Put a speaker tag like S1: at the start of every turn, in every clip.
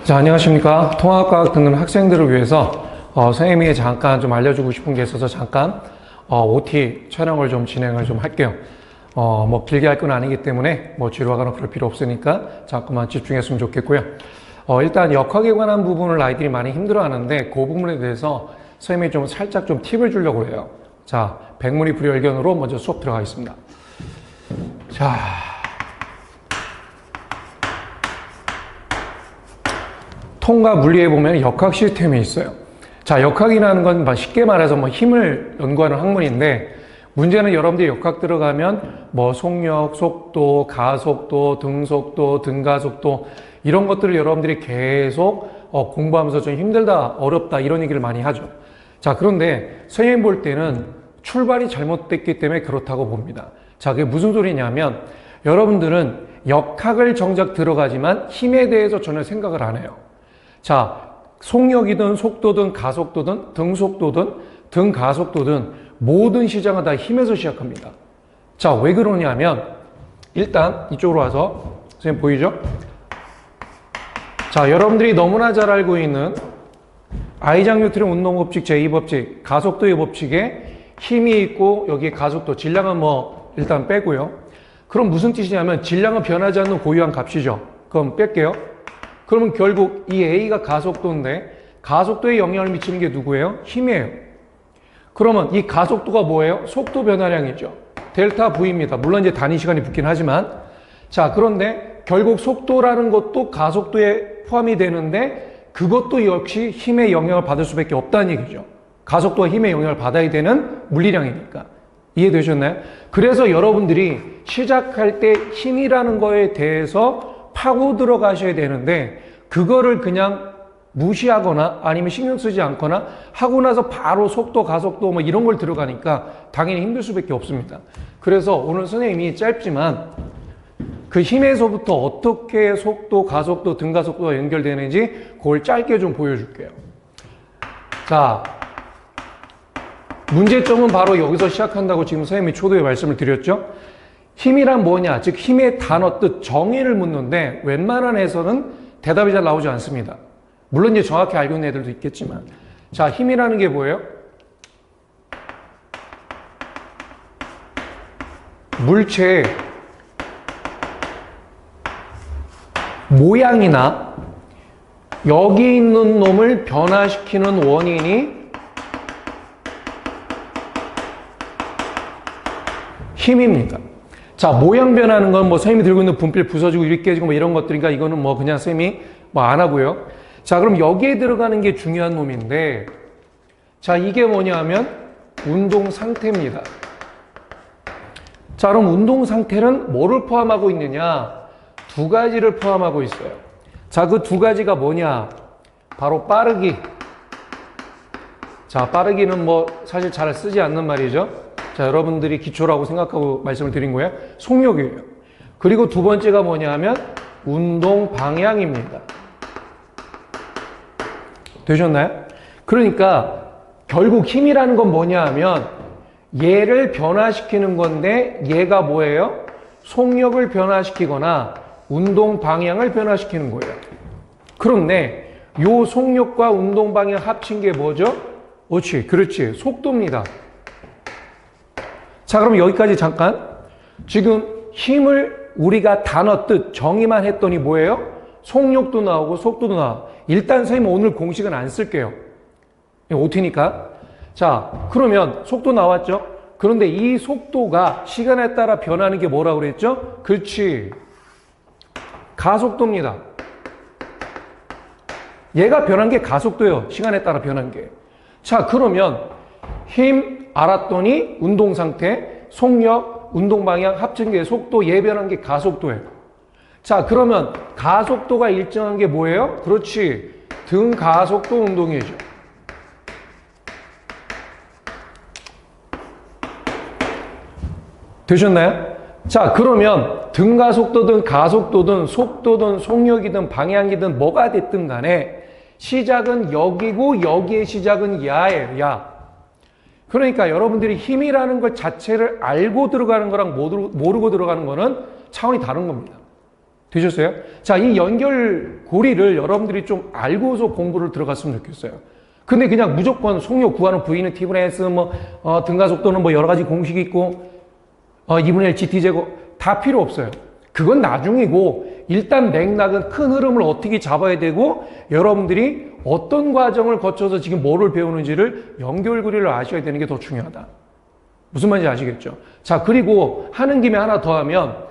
S1: 자, 안녕하십니까. 통합과학 듣는 학생들을 위해서 선생님이 잠깐 좀 알려주고 싶은 게 있어서 잠깐 OT 촬영을 좀 진행을 좀 할게요. 뭐 길게 할 건 아니기 때문에 뭐 지루하거나 그럴 필요 없으니까 잠깐만 집중했으면 좋겠고요. 일단 역학에 관한 부분을 아이들이 많이 힘들어하는데 그 부분에 대해서 선생님이 좀 살짝 좀 팁을 주려고 해요. 자, 백문이 불여일견으로 먼저 수업 들어가겠습니다. 자, 통과 물리에 보면 역학 시스템이 있어요. 자, 역학이라는 건 쉽게 말해서 뭐 힘을 연구하는 학문인데, 문제는 여러분들이 역학 들어가면 뭐 속력, 속도, 가속도, 등속도, 등가속도 이런 것들을 여러분들이 계속 공부하면서 좀 힘들다, 어렵다 이런 얘기를 많이 하죠. 자, 그런데 선생님 볼 때는 출발이 잘못됐기 때문에 그렇다고 봅니다. 자, 그게 무슨 소리냐면 여러분들은 역학을 정작 들어가지만 힘에 대해서 전혀 생각을 안 해요. 자, 속력이든 속도든 가속도든 등속도든 등가속도든 모든 시장은 다 힘에서 시작합니다. 자, 왜 그러냐면 일단 이쪽으로 와서 선생님 보이죠? 자, 여러분들이 너무나 잘 알고 있는 아이작 뉴턴의 운동법칙 제2법칙 가속도의 법칙에 힘이 있고 여기에 가속도 질량은 뭐 일단 빼고요. 그럼 무슨 뜻이냐면 질량은 변하지 않는 고유한 값이죠. 그럼 뺄게요. 그러면 결국 이 A가 가속도인데 가속도에 영향을 미치는 게 누구예요? 힘이에요. 그러면 이 가속도가 뭐예요? 속도 변화량이죠. 델타 V입니다. 물론 이제 단위 시간이 붙긴 하지만 자, 그런데 결국 속도라는 것도 가속도에 포함이 되는데 그것도 역시 힘의 영향을 받을 수밖에 없다는 얘기죠. 가속도가 힘의 영향을 받아야 되는 물리량이니까. 이해되셨나요? 그래서 여러분들이 시작할 때 힘이라는 거에 대해서 파고 들어가셔야 되는데 그거를 그냥 무시하거나 아니면 신경 쓰지 않거나 하고 나서 바로 속도, 가속도 뭐 이런 걸 들어가니까 당연히 힘들 수밖에 없습니다. 그래서 오늘 선생님이 짧지만 그 힘에서부터 어떻게 속도, 가속도, 등가속도가 연결되는지 그걸 짧게 좀 보여줄게요. 자, 문제점은 바로 여기서 시작한다고 지금 선생님이 초도에 말씀을 드렸죠. 힘이란 뭐냐? 즉 힘의 단어 뜻 정의를 묻는데 웬만한 에서는 대답이 잘 나오지 않습니다. 물론 이제 정확히 알고 있는 애들도 있겠지만 자, 힘이라는 게 뭐예요? 물체의 모양이나 여기 있는 놈을 변화시키는 원인이 힘입니다. 자, 모양 변하는 건 뭐 선생님이 들고 있는 분필 부서지고 이렇게 깨지고 뭐 이런 것들이니까 이거는 뭐 그냥 선생님이 뭐 안 하고요. 자, 그럼 여기에 들어가는 게 중요한 놈인데 자, 이게 뭐냐 하면 운동 상태입니다. 자, 그럼 운동 상태는 뭐를 포함하고 있느냐? 두 가지를 포함하고 있어요. 자, 그 두 가지가 뭐냐? 바로 빠르기. 자, 빠르기는 뭐 사실 잘 쓰지 않는 말이죠. 자, 여러분들이 기초라고 생각하고 말씀을 드린 거예요. 속력이에요. 그리고 두 번째가 뭐냐 하면 운동 방향입니다. 되셨나요? 그러니까 결국 힘이라는 건 뭐냐 하면 얘를 변화시키는 건데 얘가 뭐예요? 속력을 변화시키거나 운동 방향을 변화시키는 거예요. 그런데 요 속력과 운동 방향 합친 게 뭐죠? 그렇지. 속도입니다. 자, 그럼 여기까지 잠깐. 지금 힘을 우리가 단어 뜻 정의만 했더니 뭐예요? 속력도 나오고 속도도 나와. 일단 선생님 오늘 공식은 안 쓸게요. OT니까. 자, 그러면 속도 나왔죠? 그런데 이 속도가 시간에 따라 변하는 게 뭐라고 그랬죠? 그렇지. 가속도입니다. 얘가 변한 게 가속도예요. 시간에 따라 변한 게. 자, 그러면 힘 알았더니 운동 상태, 속력, 운동 방향 합친 게 속도, 얘 변한 게 가속도예요. 자, 그러면 가속도가 일정한 게 뭐예요? 그렇지. 등가속도 운동이죠. 되셨나요? 자, 그러면 등가속도든 가속도든 속도든 속력이든 방향이든 뭐가 됐든 간에 시작은 여기고 여기의 시작은 야예요. 야. 그러니까 여러분들이 힘이라는 것 자체를 알고 들어가는 거랑 모르고 들어가는 거는 차원이 다른 겁니다. 되셨어요? 자, 이 연결고리를 여러분들이 좀 알고서 공부를 들어갔으면 좋겠어요. 근데 그냥 무조건 속력 구하는 V는 T분의 S, 등가속도는 여러 가지 공식이 있고, 2분의 1 GT 제곱, 다 필요 없어요. 그건 나중이고, 일단 맥락은 큰 흐름을 어떻게 잡아야 되고, 여러분들이 어떤 과정을 거쳐서 지금 뭐를 배우는지를 연결고리를 아셔야 되는 게 더 중요하다. 무슨 말인지 아시겠죠? 자, 그리고 하는 김에 하나 더 하면,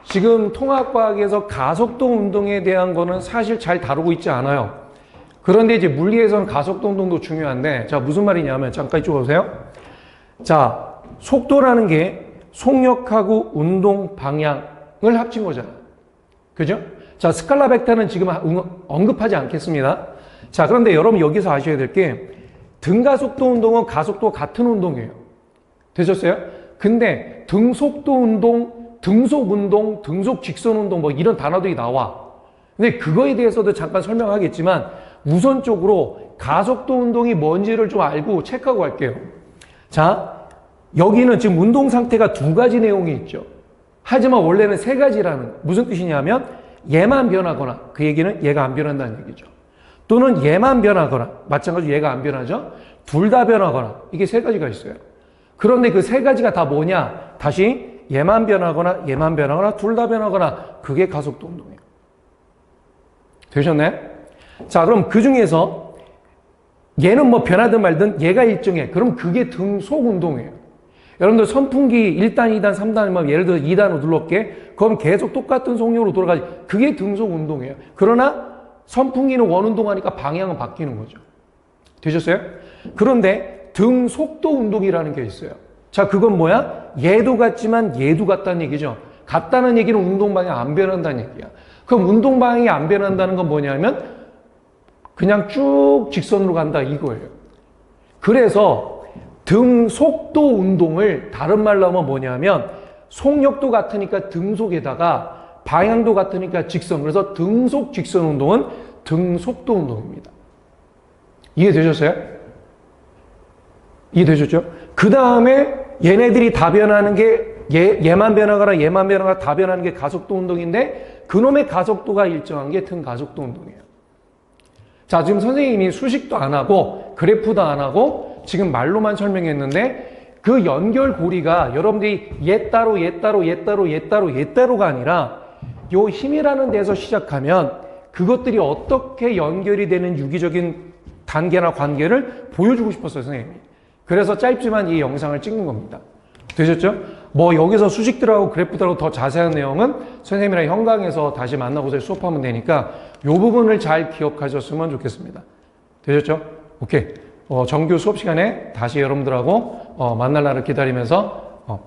S1: 지금 통합과학에서 가속도 운동에 대한 거는 사실 잘 다루고 있지 않아요. 그런데 이제 물리에서는 가속도 운동도 중요한데, 자, 무슨 말이냐면, 잠깐 이쪽 오세요. 자, 속도라는 게 속력하고 운동 방향을 합친 거잖아요. 그죠? 자, 스칼라 벡터는 지금 언급하지 않겠습니다. 자, 그런데 여러분 여기서 아셔야 될 게, 등가속도 운동은 가속도가 같은 운동이에요. 되셨어요? 근데 등속도 운동, 등속 운동, 등속 직선 운동 이런 단어들이 나와. 근데 그거에 대해서도 잠깐 설명하겠지만, 우선적으로 가속도 운동이 뭔지를 좀 알고 체크하고 갈게요. 자, 여기는 지금 운동 상태가 두 가지 내용이 있죠. 하지만 원래는 세 가지라는 거. 무슨 뜻이냐면 얘만 변하거나, 그 얘기는 얘가 안 변한다는 얘기죠. 또는 얘만 변하거나, 마찬가지로 얘가 안 변하죠. 둘 다 변하거나, 이게 세 가지가 있어요. 그런데 그 세 가지가 다 뭐냐? 다시 얘만 변하거나, 얘만 변하거나, 둘 다 변하거나, 그게 가속도 운동이에요. 되셨네? 자, 그럼 그 중에서 얘는 변하든 말든 얘가 일정해. 그럼 그게 등속 운동이에요. 여러분들 선풍기 1단, 2단, 3단, 예를 들어 2단으로 눌렀게. 그럼 계속 똑같은 속력으로 돌아가지. 그게 등속 운동이에요. 그러나 선풍기는 원운동하니까 방향은 바뀌는 거죠. 되셨어요? 그런데 등속도 운동이라는 게 있어요. 자, 그건 뭐야? 얘도 같지만 얘도 같다는 얘기죠. 같다는 얘기는 운동 방향이 안 변한다는 얘기야. 그럼 운동 방향이 안 변한다는 건 뭐냐면 그냥 쭉 직선으로 간다 이거예요. 그래서 등속도 운동을 다른 말로 하면 뭐냐면 속력도 같으니까 등속에다가 방향도 같으니까 직선. 그래서 등속 직선 운동은 등속도 운동입니다. 이해되셨어요? 이해되셨죠? 그 다음에 얘네들이 다 변하는 게 얘만 변하거나 얘만 변하거나 다 변하는 게 가속도 운동인데 그놈의 가속도가 일정한 게 등가속도 운동이에요. 자, 지금 선생님이 수식도 안 하고 그래프도 안 하고 지금 말로만 설명했는데 그 연결고리가 여러분들이 얘 따로 얘 따로 얘 따로 얘 따로 얘 따로가 아니라 요 힘이라는 데서 시작하면 그것들이 어떻게 연결이 되는 유기적인 단계나 관계를 보여주고 싶었어요, 선생님이. 그래서 짧지만 이 영상을 찍는 겁니다. 되셨죠? 여기서 수식들하고 그래프들하고 더 자세한 내용은 선생님이랑 현강에서 다시 만나보세요. 수업하면 되니까 이 부분을 잘 기억하셨으면 좋겠습니다. 되셨죠? 오케이. 정규 수업 시간에 다시 여러분들하고 만날 날을 기다리면서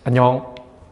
S1: 안녕.